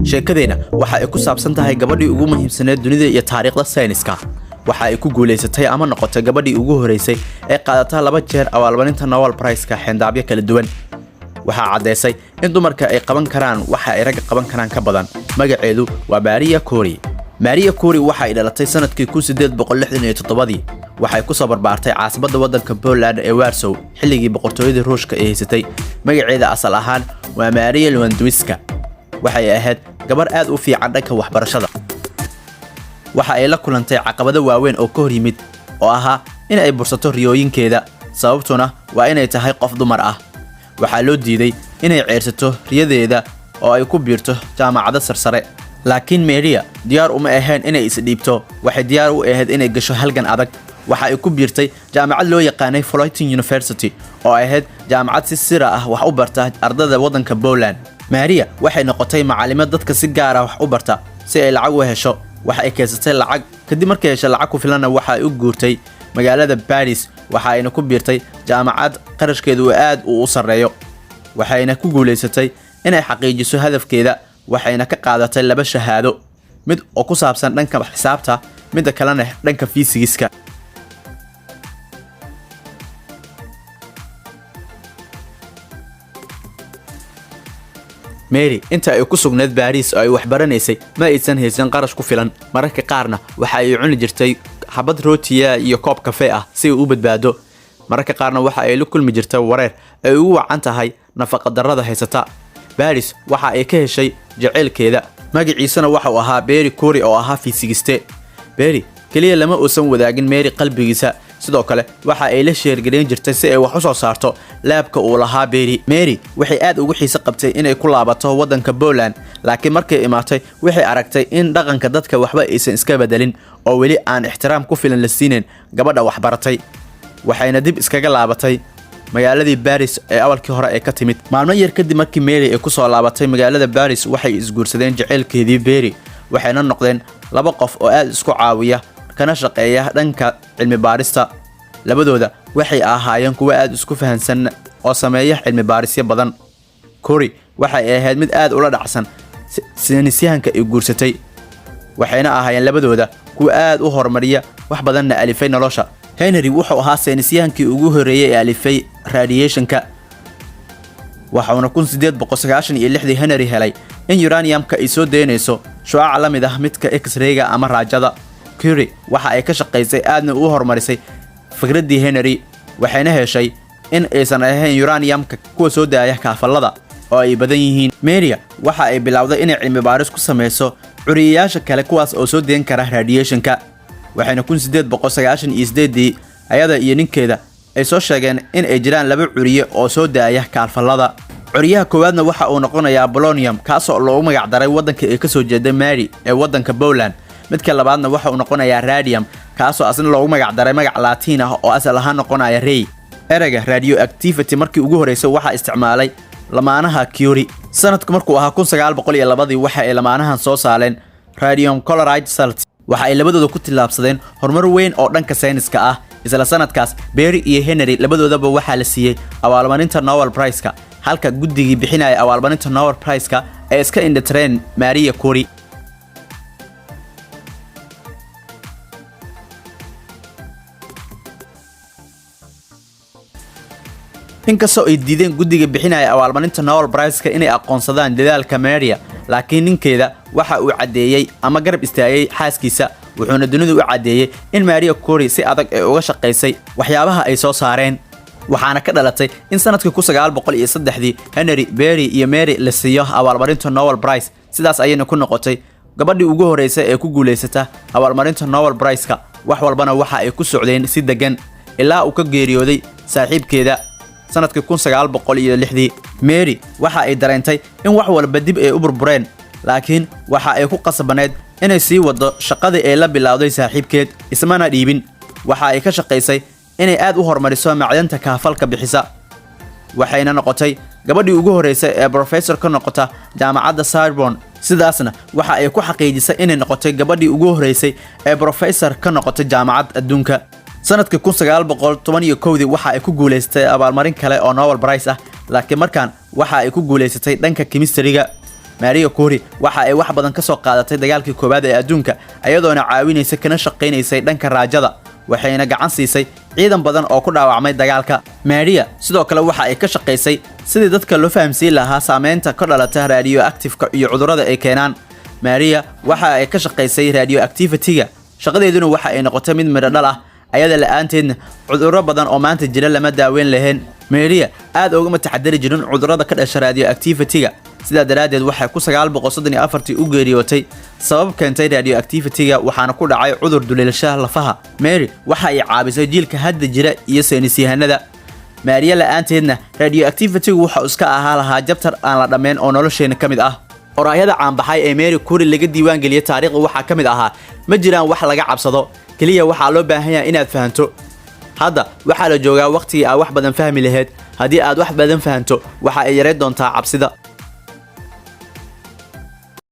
sheekadeena waxa ay ku saabsan tahay gabadhii ugu muhiimsaneed dunida iyo taariikhda sayniska. waxa ay ku guuleysatay ama noqotay gabadhii ugu horeysay ee qaadata 2 jeer abaalmarinta Nobel Prize-ka xindaabyo kala duwan. waxa cadeysay in dumarka ay qaban karaan waxa ay rag qaban karaan ka badan. magaceedu waa Maria Curie. Maria Curie waxa ay dhalatay sanadkii 1867. waxay ku soo barbaartay caasimadda waddanka Poland ee Warsaw xilligii boqortooyadii Ruushka ee haysatay. magaceeda asal ahaan waa Maria Lewandowska. waxay ahayd gabar aad u fiican dhanka waxbarashada. waxa ay la kulantay caqabado waaweyn oo ka hor yimid oo ahaa in ay bursato riyooyinkeeda, sababtuna waa inay tahay qof dumar ah. waxaa loo diiday inay ceersato riyadeeda oo ay ku biirto jaamacadda sarsare. laakiin Maria diyaar uma ahayn inay isdhiibto. waxay diyaar u ahayd inay gasho halgan adag. waxa ay ku biirtay jaamacad loo yaqaanay Floating University oo ahayd jaamacad si sir ah wax u barta ardayda waddanka Poland. Maria waxay noqotay macallimad dadka si gaar ah wax u barta si ay lacag u hesho. waxa ay keensatay lacag, kadib markii ay heshay lacag ku filan waxa ay u guurtay magaalada Paris. waxa ayna ku biirtay jaamacad qarashkeedu aad u sareeyo. waxayna ku guuleysatay inay xaqiijiso hadafkeeda. waxayna ka qaadatay 2 shahaado, mid oo ku saabsan dhanka xisaabta, midda kalena dhanka fiisigiska. Mary inta ay ku sugnayd Paris oo ay wax baranaysay ma aysan haysan qarash ku filan. mararka qaarna waxa ay cuni jirtay xabad rootiya iyo koob kafee ah si uu u badbaado. mararka qaarna waxa ay la kulmi jirtay wareer ay ugu wacan tahay nafaqa darrada haysata. Paris waxa ay ka heshay jaceylkeeda. magaciisana waxa uu ahaa Maria Curie oo ahaa fiisigiste. Mary kaliya lama uusan wadaagin Mary qalbigiisa, sidoo kale waxa ay la sheergareyn jirtay si ay wax u soo saarto laabka uu lahaa Mary waxay aad ugu xiiso qabtay inay ku laabato waddanka Poland, laakiin markay imaatay waxay aragtay in dhaqanka dadka waxba aysan iska bedelin oo weli aan ixtiraam ku filan la siinin gabadha wax baratay. waxayna dib iskaga laabatay magaaladii Paris ee awalkii hore ay ka timid. maalmo yar kadib markii Mary ay ku soo laabatay magaalada Paris, waxay isguursadeen jaceylkeedii Mary. waxayna noqdeen 2 qof oo aad isku caawiya kana shaqeeya dhanka cilmi baarista. labadooda waxay ahaayeen kuwa aad isku fahansan oo sameeya cilmi baarisyo badan. Curie waxay ahayd mid aad ula dhacsan saynisyahanka ay guursatay. waxayna ahaayeen labadooda kuwa aad u horumariya wax badanna alifay nolosha. Henry wuxuu ahaa saynisyahankii ugu horeeyay ee alifay radiation-ka. waxaana 1896 Henry helay in uranium-ka ay soo deynayso shucaac la mid ah midka X-ray-ga ama raajada. Curie waxa ay ka shaqeysay aadna u horumarisay fikraddii Henry. waxayna heshay in aysan ahayn uranium-ka kuwa soo daaya kaafalada oo ay badan yihiin. Maria waxa ay bilowday inay cilmi baaris ku sameyso curiyayaasha kale kuwaas oo soo deyn kara radiation-ka. waxayna 1898 ayada iyo ninkeeda ay soo sheegeen in ay jiraan 2 curiye oo soo daaya kaafalada. curiyaha koowaadna waxa uu noqonayaa polonium, kaas oo loogu magac daray waddanka ay ka soo jeeday Mary ee waddanka Poland. midka labaadna waxa uu noqonayaa radium, kaas oo asna loogu magac daray magac Latin ah oo asal ahaan noqonaya ray. erayga radioactivity markii ugu horeysay waxa isticmaalay lamaanaha Curie. sanadku markuu ahaa 1902 waxa ay lamaanahan soo saaleen radium chloride salt. waxa ay labadooda ku tilaabsadeen horumar weyn oo dhanka sayniska ah. isla sanadkaas Mary iyo Henry labadoodaba waxa la siiyay abaalmarinta Nobel Prize-ka, halka guddigii bixinaya abaalmarinta Nobel Prize-ka ay iska indhatireen Maria Curie. inkastoo ay diideen guddiga bixinaya abaalmarinta Nobel Prize-ka inay aqoonsadaan dadaalka Maria, laakiin ninkeeda waxa uu cadeeyay ama garab istaagay xaaskiisa. wuxuuna dunida u cadeeyay in Maria Curie si adag ay uga shaqeysay waxyaabaha ay soo saareen. waxaana ka dhalatay in sanadkii 1903 Henry, Mary iyo Mary la siiyo abaalmarinta Nobel Prize. sidaas ayayna ku noqotay gabadhii ugu horeysay ee ku guuleysata abaalmarinta Nobel Prize-ka. wax walbana waxa ay ku socdeen si degan ilaa uu ka geeriyooday saaxiibkeeda sanadkii 1906. Mary waxa ay dareentay in wax walba dib ay u burbureen, laakiin waxa ay ku qasbaneed inay sii wado shaqadii ay la bilowday saaxiibkeed, ismana dhiibin. waxa ay ka shaqeysay inay aad u horumariso macdanta kaafalka bixisa. waxayna noqotay gabadhii ugu horeysay ee professor ka noqota jaamacadda Sorbonne. sidaasna waxa ay ku xaqiijisay inay noqotay gabadhii ugu horeysay ee professor ka noqota jaamacad adduunka. sanadkii 1911 waxa ay ku guuleysatay abaalmarin kale oo Nobel Prize ah, laakiin markaan waxa ay ku guuleysatay dhanka chemistry-ga. Maria Curie waxa ay wax badan ka soo qaadatay dagaalkii koowaad ee adduunka ayadoona caawinaysa kana shaqeynaysay dhanka raajada waxayna gacan siisay ciidan badan oo ku dhaawacmay dagaalka. Maria sidoo kale waxa ay ka shaqeysay sidii dadka loo fahamsiin lahaa saameynta ka dhalata radioactive-ka iyo cudurrada ay keenaan. Maria waxa ay ka shaqeysay radioactivity-ga shaqadeeduna waxa ay noqotay mid midho dhal ah ayada la'aanteedna cudurro badan oo maanta jira lama daaweyn lahayn. Maria aad uga taxadari jirin cudurrada ka dhasha radioactivity-ga sida daraadeed waxay ku 934 u geeriyootay sabab keentay radioactivity-ga waxaana ku dhacay cudur duleelshaha lafaha. Mary waxa ay caabisay jiilka hadda jira iyo saynisyahanada. Maria la'aanteedna radioactivity-gu waxa iska ahaa lahaa jabtar aan la dhameyn oo nolosheena kamid ah. Oraayada caan baxay ee Marie Curie laga diiwaan geliyay taariikhda waxa kamid ahaa ma jiraan wax laga cabsado kaliya waxa loo baahan yahay inaad fahanto. Hadda waxa la joogaa waqti aad wax badan fahmi lahayd haddii aad wax badan fahanto waxa ay yareyn doontaa cabsida.